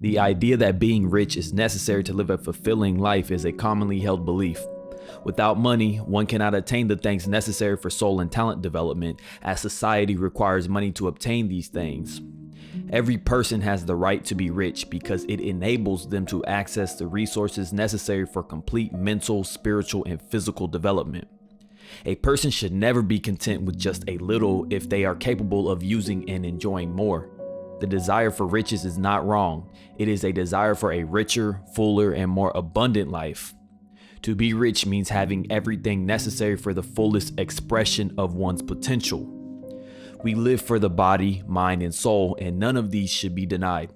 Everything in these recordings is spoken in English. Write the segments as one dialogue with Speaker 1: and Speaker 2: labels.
Speaker 1: The idea that being rich is necessary to live a fulfilling life is a commonly held belief. Without money, one cannot attain the things necessary for soul and talent development, as society requires money to obtain these things. Every person has the right to be rich because it enables them to access the resources necessary for complete mental, spiritual, and physical development. A person should never be content with just a little if they are capable of using and enjoying more. The desire for riches is not wrong. It is a desire for a richer, fuller, and more abundant life. To be rich means having everything necessary for the fullest expression of one's potential. We live for the body, mind, and soul, and none of these should be denied.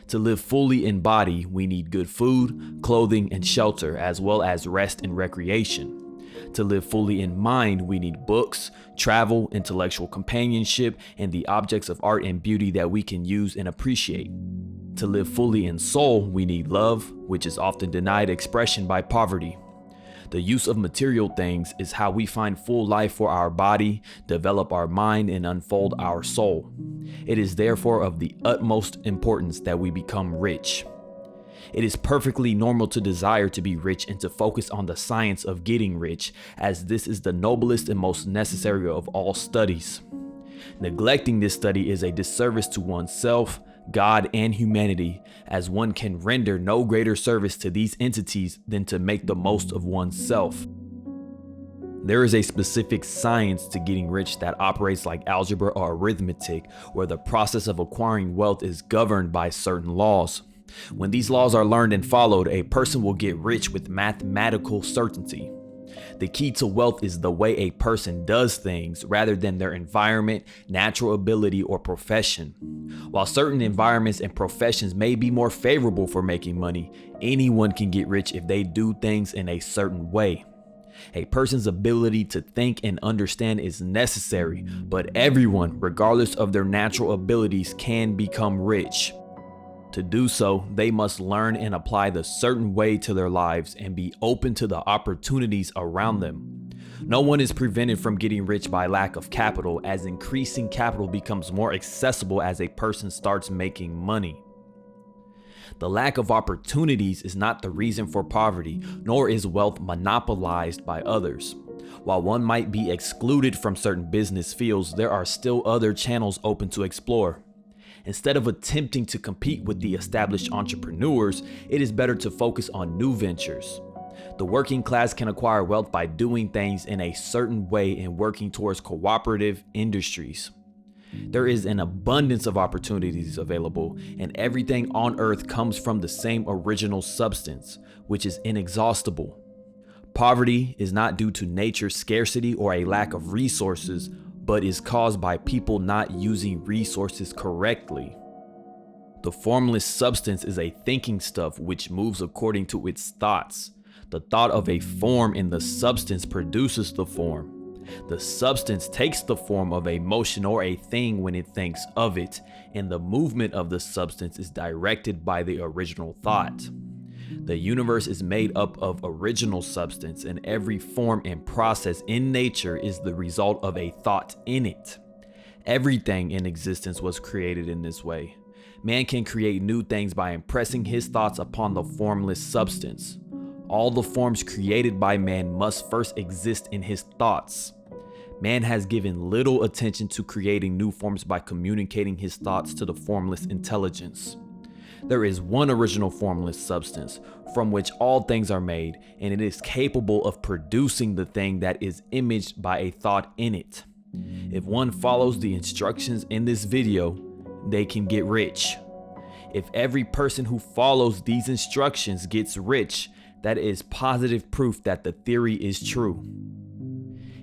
Speaker 1: To live fully in body, we need good food, clothing, and shelter, as well as rest and recreation. To live fully in mind, we need books, travel, intellectual companionship, and the objects of art and beauty that we can use and appreciate. To live fully in soul, we need love, which is often denied expression by poverty. The use of material things is how we find full life for our body, develop our mind, and unfold our soul. It is therefore of the utmost importance that we become rich. It is perfectly normal to desire to be rich and to focus on the science of getting rich, as this is the noblest and most necessary of all studies. Neglecting this study is a disservice to oneself, God, and humanity, as one can render no greater service to these entities than to make the most of oneself. There is a specific science to getting rich that operates like algebra or arithmetic, where the process of acquiring wealth is governed by certain laws. When these laws are learned and followed, a person will get rich with mathematical certainty. The key to wealth is the way a person does things rather than their environment, natural ability, or profession. While certain environments and professions may be more favorable for making money, anyone can get rich if they do things in a certain way. A person's ability to think and understand is necessary, but everyone, regardless of their natural abilities, can become rich. To do so, they must learn and apply the certain way to their lives and be open to the opportunities around them. No one is prevented from getting rich by lack of capital, as increasing capital becomes more accessible as a person starts making money. The lack of opportunities is not the reason for poverty, nor is wealth monopolized by others. While one might be excluded from certain business fields, there are still other channels open to explore. Instead of attempting to compete with the established entrepreneurs, it is better to focus on new ventures. The working class can acquire wealth by doing things in a certain way and working towards cooperative industries. There is an abundance of opportunities available, and everything on earth comes from the same original substance, which is inexhaustible. Poverty is not due to nature's scarcity or a lack of resources, but is caused by people not using resources correctly. The formless substance is a thinking stuff which moves according to its thoughts. The thought of a form in the substance produces the form. The substance takes the form of a motion or a thing when it thinks of it, and the movement of the substance is directed by the original thought. The universe is made up of original substance, and every form and process in nature is the result of a thought in it. Everything in existence was created in this way. Man can create new things by impressing his thoughts upon the formless substance. All the forms created by man must first exist in his thoughts. Man has given little attention to creating new forms by communicating his thoughts to the formless intelligence. There is one original formless substance from which all things are made, and it is capable of producing the thing that is imaged by a thought in it. If one follows the instructions in this video, they can get rich. If every person who follows these instructions gets rich, that is positive proof that the theory is true.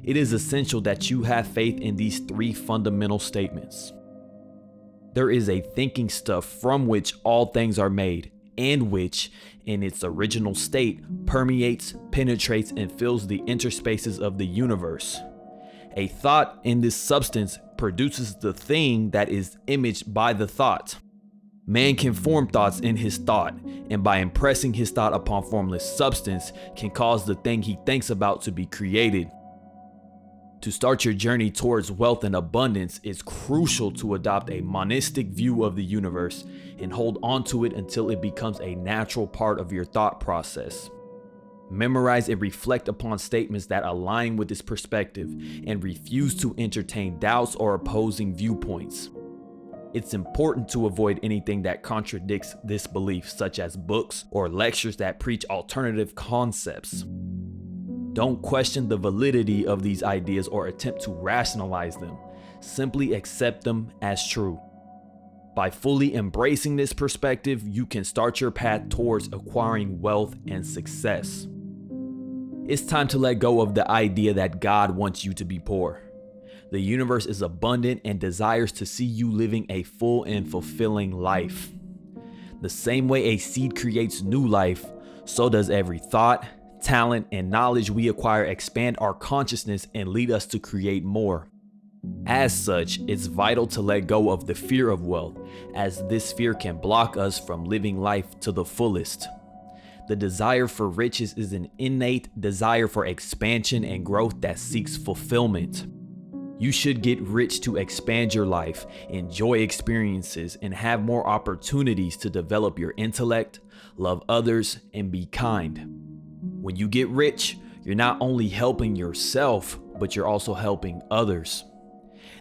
Speaker 1: It is essential that you have faith in these three fundamental statements. There is a thinking stuff from which all things are made, and which, in its original state, permeates, penetrates, and fills the interspaces of the universe. A thought in this substance produces the thing that is imaged by the thought. Man can form thoughts in his thought, and by impressing his thought upon formless substance, can cause the thing he thinks about to be created. To start your journey towards wealth and abundance, it's crucial to adopt a monistic view of the universe and hold on to it until it becomes a natural part of your thought process. Memorize and reflect upon statements that align with this perspective and refuse to entertain doubts or opposing viewpoints. It's important to avoid anything that contradicts this belief, such as books or lectures that preach alternative concepts. Don't question the validity of these ideas or attempt to rationalize them. Simply accept them as true. By fully embracing this perspective, you can start your path towards acquiring wealth and success. It's time to let go of the idea that God wants you to be poor. The universe is abundant and desires to see you living a full and fulfilling life. The same way a seed creates new life, so does every thought, talent, and knowledge we acquire expand our consciousness and lead us to create more. As such, it's vital to let go of the fear of wealth, as this fear can block us from living life to the fullest. The desire for riches is an innate desire for expansion and growth that seeks fulfillment. You should get rich to expand your life, enjoy experiences, and have more opportunities to develop your intellect, love others, and be kind. When you get rich, you're not only helping yourself, but you're also helping others.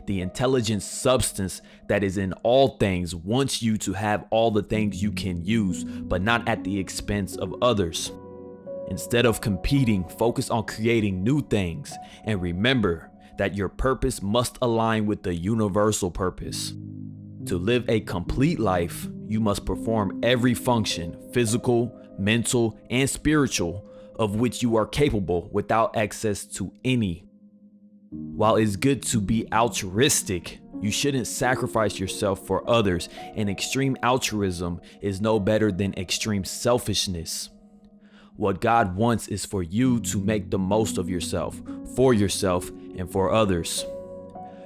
Speaker 1: The intelligent substance that is in all things wants you to have all the things you can use, but not at the expense of others. Instead of competing, focus on creating new things, and remember that your purpose must align with the universal purpose. To live a complete life, you must perform every function, physical, mental, and spiritual, of which you are capable without access to any. While it's good to be altruistic, you shouldn't sacrifice yourself for others, and extreme altruism is no better than extreme selfishness. What God wants is for you to make the most of yourself, for yourself, and for others.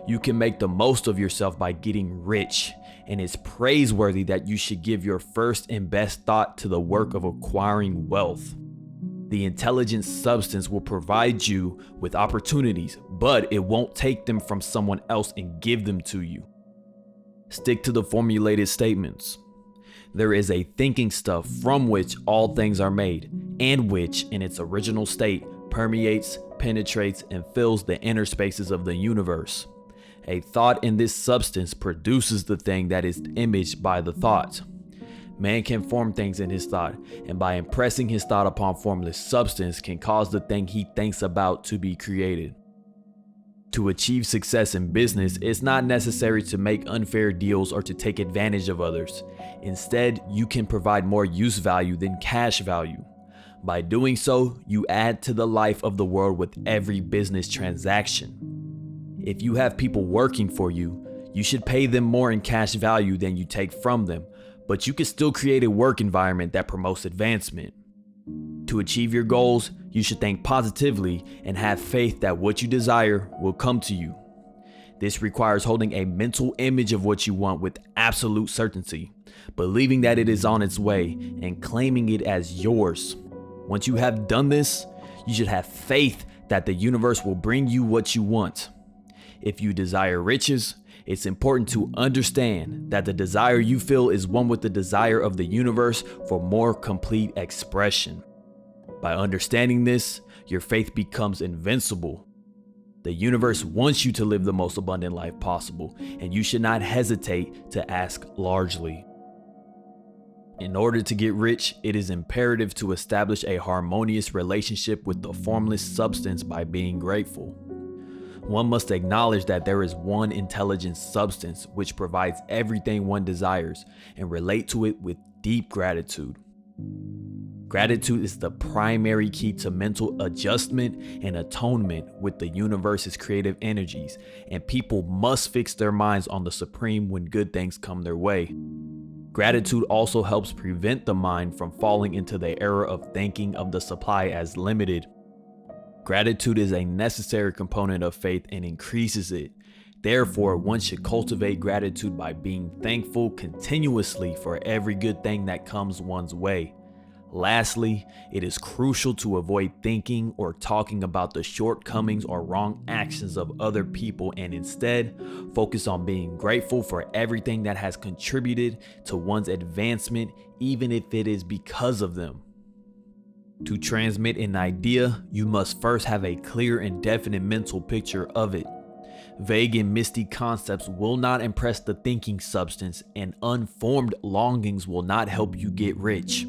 Speaker 1: You can make the most of yourself by getting rich, and it's praiseworthy that you should give your first and best thought to the work of acquiring wealth. The intelligent substance will provide you with opportunities, but it won't take them from someone else and give them to you. Stick to the formulated statements. There is a thinking stuff from which all things are made, and which, in its original state, permeates, penetrates, and fills the inner spaces of the universe. A thought in this substance produces the thing that is imaged by the thought. Man can form things in his thought, and by impressing his thought upon formless substance can cause the thing he thinks about to be created. To achieve success in business, it's not necessary to make unfair deals or to take advantage of others. Instead, you can provide more use value than cash value. By doing so, you add to the life of the world with every business transaction. If you have people working for you, you should pay them more in cash value than you take from them, but you can still create a work environment that promotes advancement. To achieve your goals, you should think positively and have faith that what you desire will come to you. This requires holding a mental image of what you want with absolute certainty, believing that it is on its way, and claiming it as yours. Once you have done this, you should have faith that the universe will bring you what you want. If you desire riches, it's important to understand that the desire you feel is one with the desire of the universe for more complete expression. By understanding this, your faith becomes invincible. The universe wants you to live the most abundant life possible, and you should not hesitate to ask largely. In order to get rich, it is imperative to establish a harmonious relationship with the formless substance by being grateful. One must acknowledge that there is one intelligent substance which provides everything one desires, and relate to it with deep gratitude. Gratitude is the primary key to mental adjustment and atonement with the universe's creative energies, and people must fix their minds on the supreme when good things come their way. Gratitude also helps prevent the mind from falling into the error of thinking of the supply as limited. Gratitude is a necessary component of faith and increases it. Therefore, one should cultivate gratitude by being thankful continuously for every good thing that comes one's way. Lastly, it is crucial to avoid thinking or talking about the shortcomings or wrong actions of other people and instead focus on being grateful for everything that has contributed to one's advancement, even if it is because of them. To transmit an idea, you must first have a clear and definite mental picture of it. Vague and misty concepts will not impress the thinking substance, and unformed longings will not help you get rich.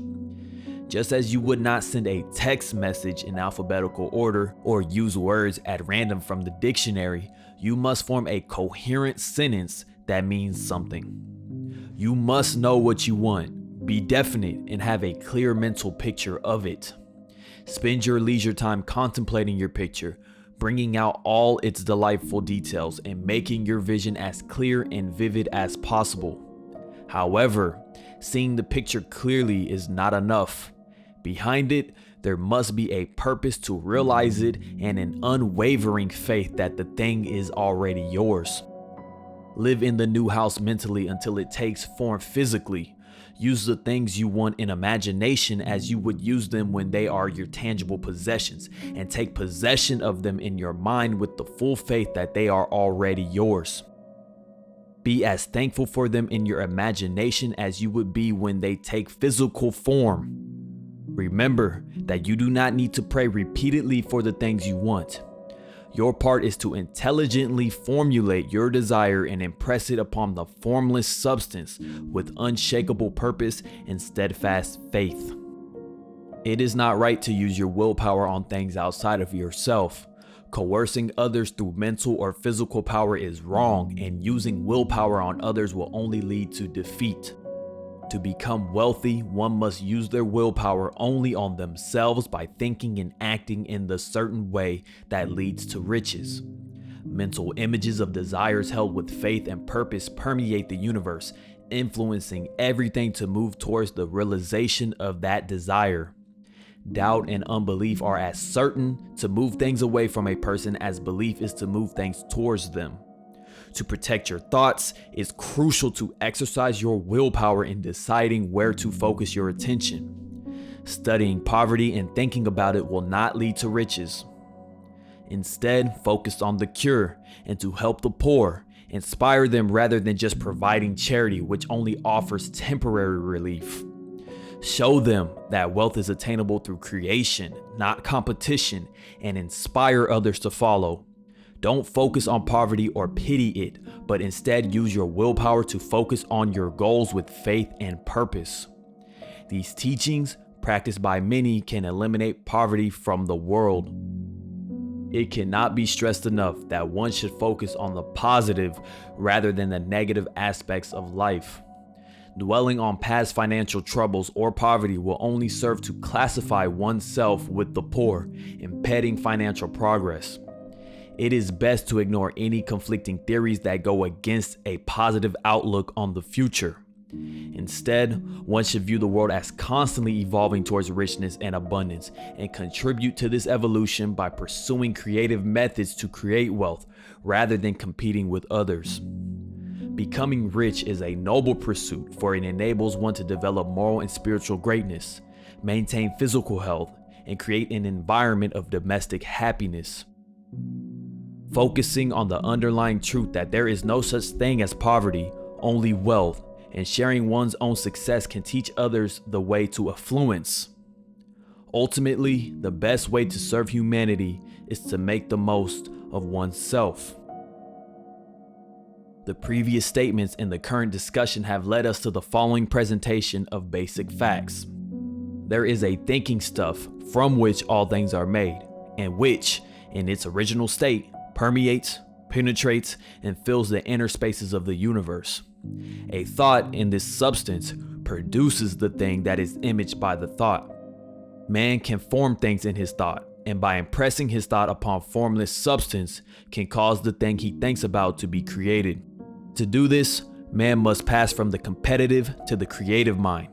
Speaker 1: Just as you would not send a text message in alphabetical order or use words at random from the dictionary, you must form a coherent sentence that means something. You must know what you want, be definite, and have a clear mental picture of it. Spend your leisure time contemplating your picture, bringing out all its delightful details, and making your vision as clear and vivid as possible. However, seeing the picture clearly is not enough. Behind it, there must be a purpose to realize it and an unwavering faith that the thing is already yours. Live in the new house mentally until it takes form physically. Use the things you want in imagination as you would use them when they are your tangible possessions, and take possession of them in your mind with the full faith that they are already yours. Be as thankful for them in your imagination as you would be when they take physical form. Remember that you do not need to pray repeatedly for the things you want. Your part is to intelligently formulate your desire and impress it upon the formless substance with unshakable purpose and steadfast faith. It is not right to use your willpower on things outside of yourself. Coercing others through mental or physical power is wrong, and using willpower on others will only lead to defeat. To become wealthy, one must use their willpower only on themselves by thinking and acting in the certain way that leads to riches. Mental images of desires held with faith and purpose permeate the universe, influencing everything to move towards the realization of that desire. Doubt and unbelief are as certain to move things away from a person as belief is to move things towards them. To protect your thoughts, it's crucial to exercise your willpower in deciding where to focus your attention. Studying poverty and thinking about it will not lead to riches. Instead, focus on the cure and to help the poor. Inspire them rather than just providing charity, which only offers temporary relief. Show them that wealth is attainable through creation, not competition, and inspire others to follow. Don't focus on poverty or pity it, but instead use your willpower to focus on your goals with faith and purpose. These teachings, practiced by many, can eliminate poverty from the world. It cannot be stressed enough that one should focus on the positive rather than the negative aspects of life. Dwelling on past financial troubles or poverty will only serve to classify oneself with the poor, impeding financial progress. It is best to ignore any conflicting theories that go against a positive outlook on the future. Instead, one should view the world as constantly evolving towards richness and abundance, and contribute to this evolution by pursuing creative methods to create wealth rather than competing with others. Becoming rich is a noble pursuit, for it enables one to develop moral and spiritual greatness, maintain physical health, and create an environment of domestic happiness. Focusing on the underlying truth that there is no such thing as poverty, only wealth, and sharing one's own success can teach others the way to affluence. Ultimately, the best way to serve humanity is to make the most of oneself. The previous statements in the current discussion have led us to the following presentation of basic facts. There is a thinking stuff from which all things are made, and which, in its original state, permeates, penetrates, and fills the inner spaces of the universe. A thought in this substance produces the thing that is imaged by the thought. Man can form things in his thought, and by impressing his thought upon formless substance, can cause the thing he thinks about to be created. To do this, man must pass from the competitive to the creative mind.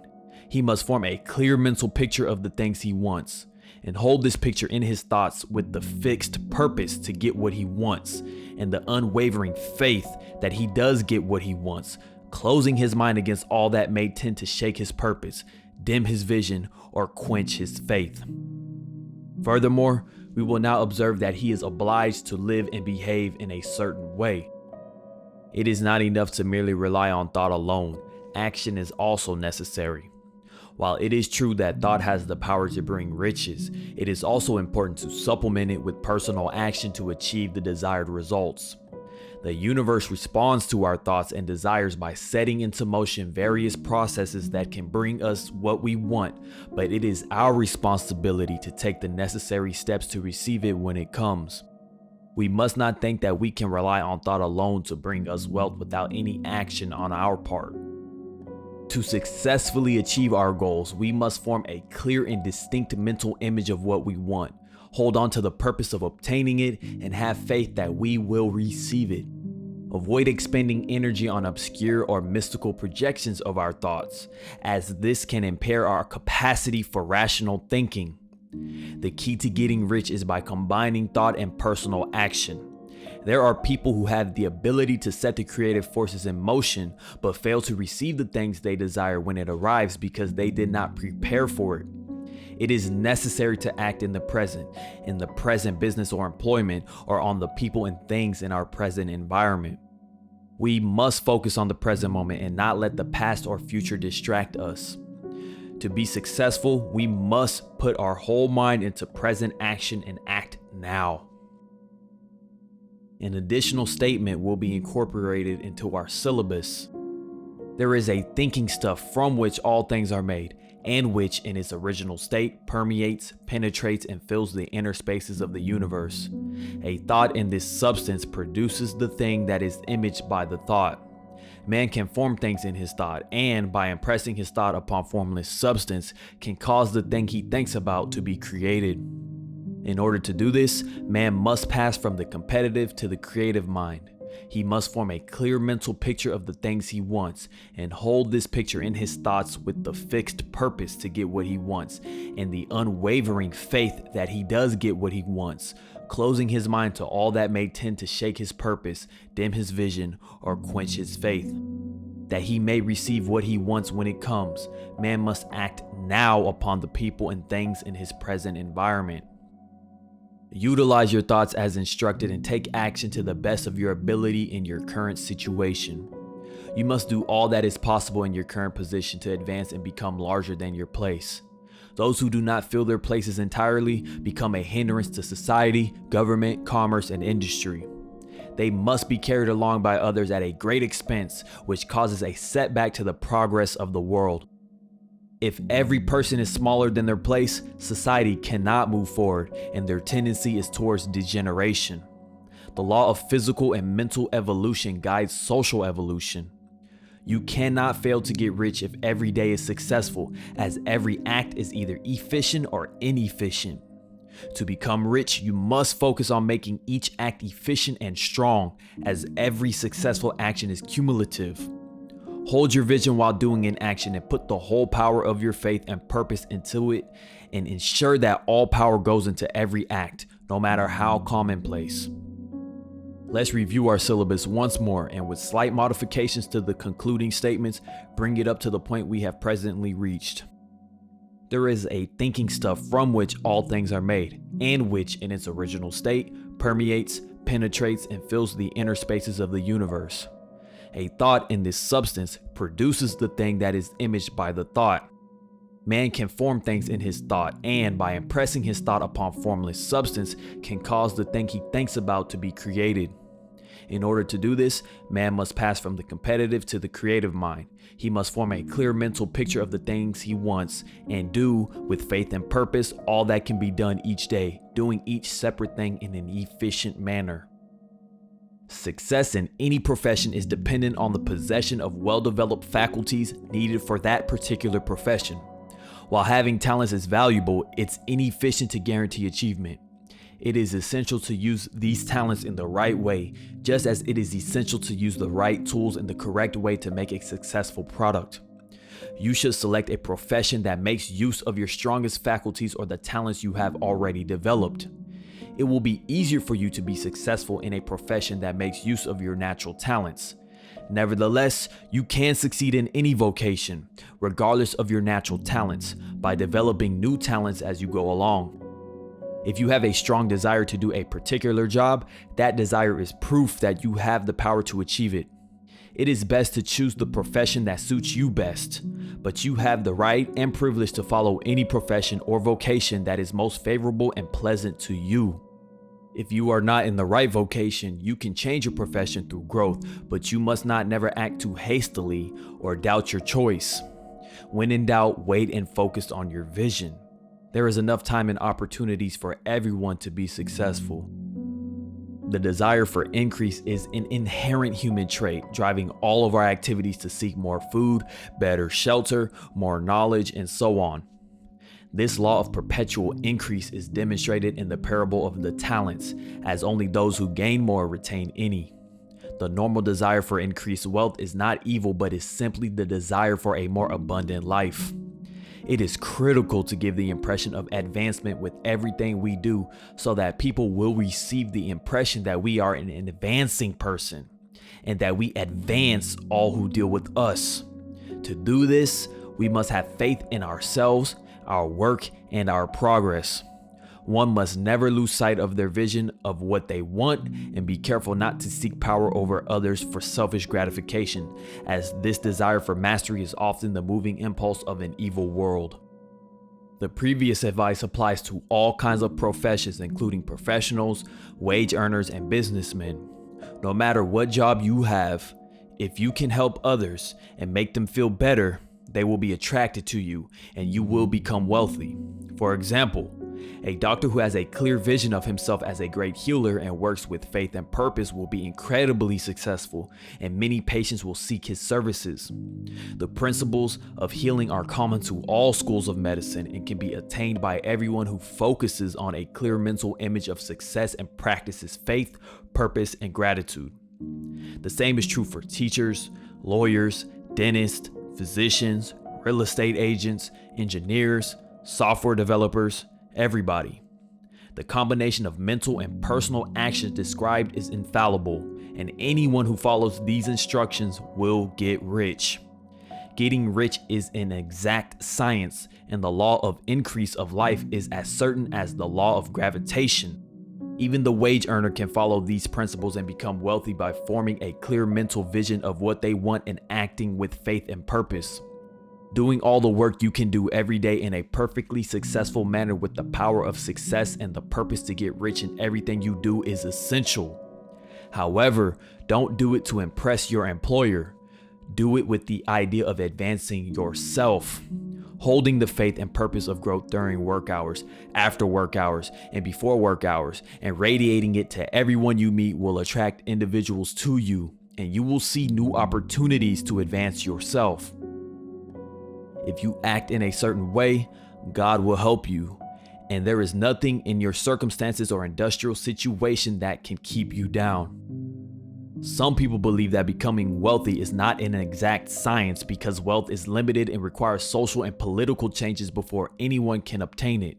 Speaker 1: He must form a clear mental picture of the things he wants, and hold this picture in his thoughts with the fixed purpose to get what he wants, and the unwavering faith that he does get what he wants, closing his mind against all that may tend to shake his purpose, dim his vision, or quench his faith. Furthermore, we will now observe that he is obliged to live and behave in a certain way. It is not enough to merely rely on thought alone. Action is also necessary. While it is true that thought has the power to bring riches, it is also important to supplement it with personal action to achieve the desired results. The universe responds to our thoughts and desires by setting into motion various processes that can bring us what we want, but it is our responsibility to take the necessary steps to receive it when it comes. We must not think that we can rely on thought alone to bring us wealth without any action on our part. To successfully achieve our goals, we must form a clear and distinct mental image of what we want, hold on to the purpose of obtaining it, and have faith that we will receive it. Avoid expending energy on obscure or mystical projections of our thoughts, as this can impair our capacity for rational thinking. The key to getting rich is by combining thought and personal action. There are people who have the ability to set the creative forces in motion, but fail to receive the things they desire when it arrives because they did not prepare for it. It is necessary to act in the present business or employment, or on the people and things in our present environment. We must focus on the present moment and not let the past or future distract us. To be successful, we must put our whole mind into present action and act now. An additional statement will be incorporated into our syllabus. There is a thinking stuff from which all things are made, and which in its original state permeates, penetrates, and fills the inner spaces of the universe. A thought in this substance produces the thing that is imaged by the thought. Man can form things in his thought, and by impressing his thought upon formless substance, can cause the thing he thinks about to be created. In order to do this, man must pass from the competitive to the creative mind. He must form a clear mental picture of the things he wants, and hold this picture in his thoughts with the fixed purpose to get what he wants, and the unwavering faith that he does get what he wants, closing his mind to all that may tend to shake his purpose, dim his vision, or quench his faith. That he may receive what he wants when it comes, man must act now upon the people and things in his present environment. Utilize your thoughts as instructed and take action to the best of your ability in your current situation. You must do all that is possible in your current position to advance and become larger than your place. Those who do not fill their places entirely become a hindrance to society, government, commerce, and industry. They must be carried along by others at a great expense, which causes a setback to the progress of the world. If every person is smaller than their place, society cannot move forward, and their tendency is towards degeneration. The law of physical and mental evolution guides social evolution. You cannot fail to get rich if every day is successful, as every act is either efficient or inefficient. To become rich, you must focus on making each act efficient and strong, as every successful action is cumulative. Hold your vision while doing an action and put the whole power of your faith and purpose into it, and ensure that all power goes into every act, no matter how commonplace. Let's review our syllabus once more, and with slight modifications to the concluding statements, bring it up to the point we have presently reached. There is a thinking stuff from which all things are made, and which in its original state permeates, penetrates, and fills the inner spaces of the universe. A thought in this substance produces the thing that is imaged by the thought. Man can form things in his thought, and by impressing his thought upon formless substance, can cause the thing he thinks about to be created. In order to do this, man must pass from the competitive to the creative mind. He must form a clear mental picture of the things he wants, and do, with faith and purpose, all that can be done each day, doing each separate thing in an efficient manner. Success in any profession is dependent on the possession of well-developed faculties needed for that particular profession. While having talents is valuable, it's inefficient to guarantee achievement. It is essential to use these talents in the right way, just as it is essential to use the right tools in the correct way to make a successful product. You should select a profession that makes use of your strongest faculties or the talents you have already developed. It will be easier for you to be successful in a profession that makes use of your natural talents. Nevertheless, you can succeed in any vocation, regardless of your natural talents, by developing new talents as you go along. If you have a strong desire to do a particular job, that desire is proof that you have the power to achieve it. It is best to choose the profession that suits you best, but you have the right and privilege to follow any profession or vocation that is most favorable and pleasant to you. If you are not in the right vocation, you can change your profession through growth, but you must not never act too hastily or doubt your choice. When in doubt, wait and focus on your vision. There is enough time and opportunities for everyone to be successful. The desire for increase is an inherent human trait, driving all of our activities to seek more food, better shelter, more knowledge, and so on. This law of perpetual increase is demonstrated in the parable of the talents, as only those who gain more retain any. The normal desire for increased wealth is not evil, but is simply the desire for a more abundant life. It is critical to give the impression of advancement with everything we do, so that people will receive the impression that we are an advancing person, and that we advance all who deal with us. To do this, we must have faith in ourselves, our work, and our progress. One must never lose sight of their vision of what they want, and be careful not to seek power over others for selfish gratification, as this desire for mastery is often the moving impulse of an evil world. The previous advice applies to all kinds of professions, including professionals, wage earners, and businessmen. No matter what job you have, if you can help others and make them feel better, they will be attracted to you and you will become wealthy. For example, a doctor who has a clear vision of himself as a great healer and works with faith and purpose will be incredibly successful, and many patients will seek his services. The principles of healing are common to all schools of medicine and can be attained by everyone who focuses on a clear mental image of success and practices faith, purpose, and gratitude. The same is true for teachers, lawyers, dentists, physicians, real estate agents, engineers, software developers, everybody. The combination of mental and personal actions described is infallible, and anyone who follows these instructions will get rich. Getting rich is an exact science, and the law of increase of life is as certain as the law of gravitation. Even the wage earner can follow these principles and become wealthy by forming a clear mental vision of what they want and acting with faith and purpose. Doing all the work you can do every day in a perfectly successful manner with the power of success and the purpose to get rich in everything you do is essential. However, don't do it to impress your employer. Do it with the idea of advancing yourself. Holding the faith and purpose of growth during work hours, after work hours, and before work hours, and radiating it to everyone you meet will attract individuals to you, and you will see new opportunities to advance yourself. If you act in a certain way, God will help you, and there is nothing in your circumstances or industrial situation that can keep you down. Some people believe that becoming wealthy is not an exact science because wealth is limited and requires social and political changes before anyone can obtain it.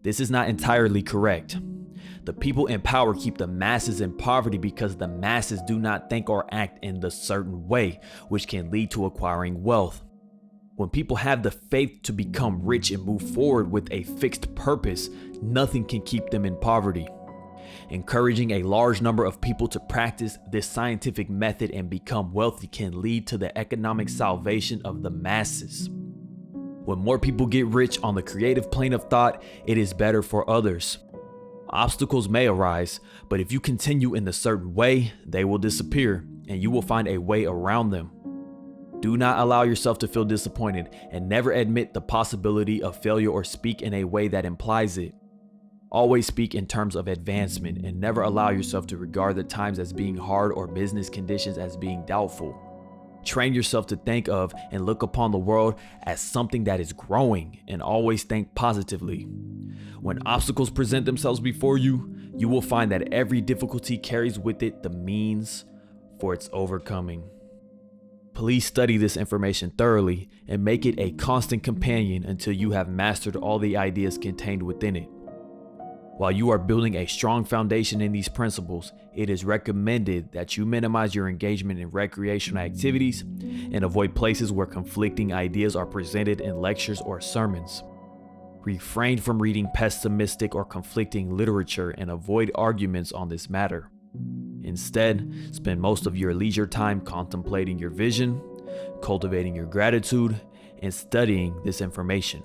Speaker 1: This is not entirely correct. The people in power keep the masses in poverty because the masses do not think or act in the certain way, which can lead to acquiring wealth. When people have the faith to become rich and move forward with a fixed purpose, nothing can keep them in poverty. Encouraging a large number of people to practice this scientific method and become wealthy can lead to the economic salvation of the masses. When more people get rich on the creative plane of thought, it is better for others. Obstacles may arise, but if you continue in the certain way, they will disappear and you will find a way around them. Do not allow yourself to feel disappointed and never admit the possibility of failure or speak in a way that implies it. Always speak in terms of advancement and never allow yourself to regard the times as being hard or business conditions as being doubtful. Train yourself to think of and look upon the world as something that is growing and always think positively. When obstacles present themselves before you, you will find that every difficulty carries with it the means for its overcoming. Please study this information thoroughly and make it a constant companion until you have mastered all the ideas contained within it. While you are building a strong foundation in these principles, it is recommended that you minimize your engagement in recreational activities and avoid places where conflicting ideas are presented in lectures or sermons. Refrain from reading pessimistic or conflicting literature and avoid arguments on this matter. Instead, spend most of your leisure time contemplating your vision, cultivating your gratitude, and studying this information.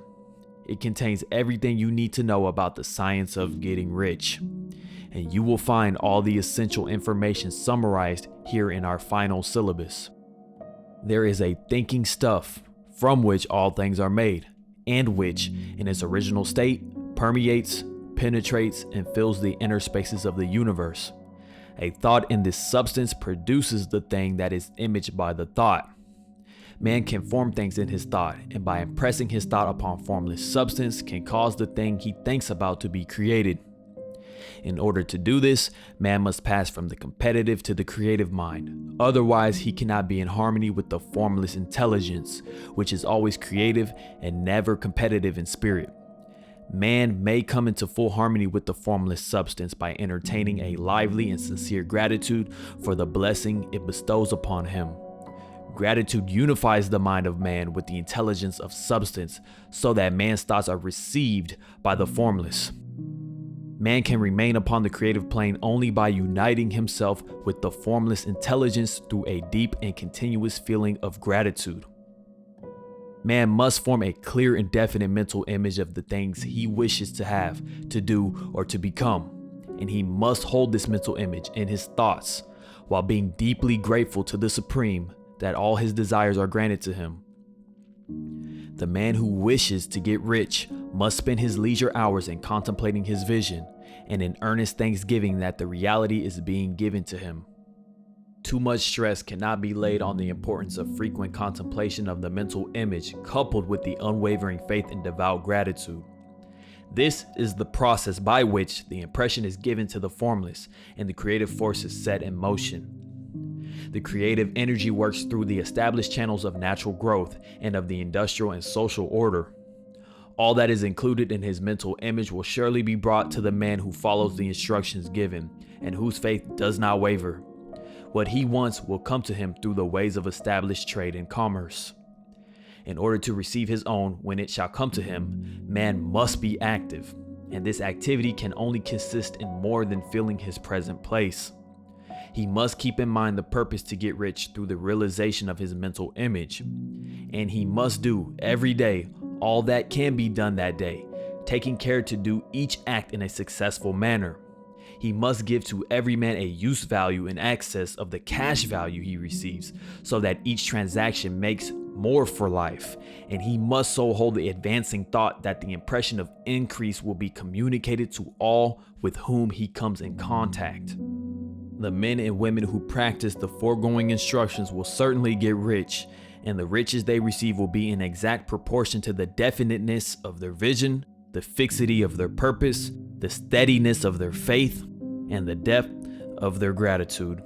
Speaker 1: It contains everything you need to know about the science of getting rich, and you will find all the essential information summarized here in our final syllabus. There is a thinking stuff from which all things are made, and which, in its original state, permeates, penetrates, and fills the inner spaces of the universe. A thought in this substance produces the thing that is imaged by the thought. Man can form things in his thought, and by impressing his thought upon formless substance can cause the thing he thinks about to be created. In order to do this, man must pass from the competitive to the creative mind. Otherwise, he cannot be in harmony with the formless intelligence, which is always creative and never competitive in spirit. Man may come into full harmony with the formless substance by entertaining a lively and sincere gratitude for the blessing it bestows upon him. Gratitude unifies the mind of man with the intelligence of substance so that man's thoughts are received by the formless. Man can remain upon the creative plane only by uniting himself with the formless intelligence through a deep and continuous feeling of gratitude. Man must form a clear and definite mental image of the things he wishes to have, to do, or to become, and he must hold this mental image in his thoughts while being deeply grateful to the Supreme that all his desires are granted to him. The man who wishes to get rich must spend his leisure hours in contemplating his vision and in earnest thanksgiving that the reality is being given to him. Too much stress cannot be laid on the importance of frequent contemplation of the mental image coupled with the unwavering faith and devout gratitude. This is the process by which the impression is given to the formless and the creative force is set in motion. The creative energy works through the established channels of natural growth and of the industrial and social order. All that is included in his mental image will surely be brought to the man who follows the instructions given and whose faith does not waver. What he wants will come to him through the ways of established trade and commerce. In order to receive his own when it shall come to him, man must be active, and this activity can only consist in more than filling his present place. He must keep in mind the purpose to get rich through the realization of his mental image, and he must do every day all that can be done that day, taking care to do each act in a successful manner. He must give to every man a use value in excess of the cash value he receives, so that each transaction makes more for life, and he must so hold the advancing thought that the impression of increase will be communicated to all with whom he comes in contact. The men and women who practice the foregoing instructions will certainly get rich, and the riches they receive will be in exact proportion to the definiteness of their vision, the fixity of their purpose, the steadiness of their faith, and the depth of their gratitude.